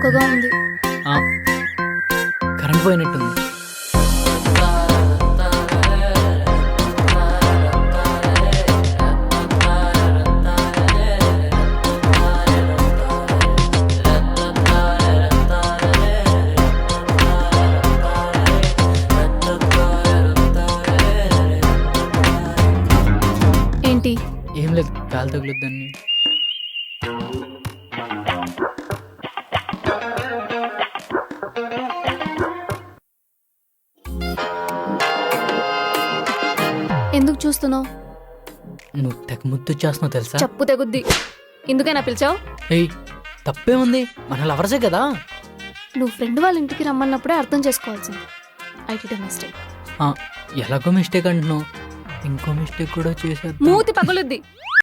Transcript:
చక్కగా ఉంది. కరెంట్ పోయినట్టుంది. ఏంటి? ఏం లేదు, కాలు తగులుద్దాన్ని. ఎందుకు చూస్తున్నావు? నువ్వు తెగ ముద్దు చేస్తున్నావు తెలుసా? చెప్పు తెగుద్ది. ఎందుకైనా పిలిచావు? ఏయ్, తప్పే ఉంది, మన లవర్సే కదా. నువ్వు ఫ్రెండ్ వాళ్ళ ఇంటికి రమ్మన్నప్పుడే అర్థం చేసుకోవాల్సింది. I did a mistake. ఎలాగో మిస్టేక్ అంటున్నావు, ఇంకో మిస్టేక్ కూడా చేసేది. మూతి పగులుద్ది.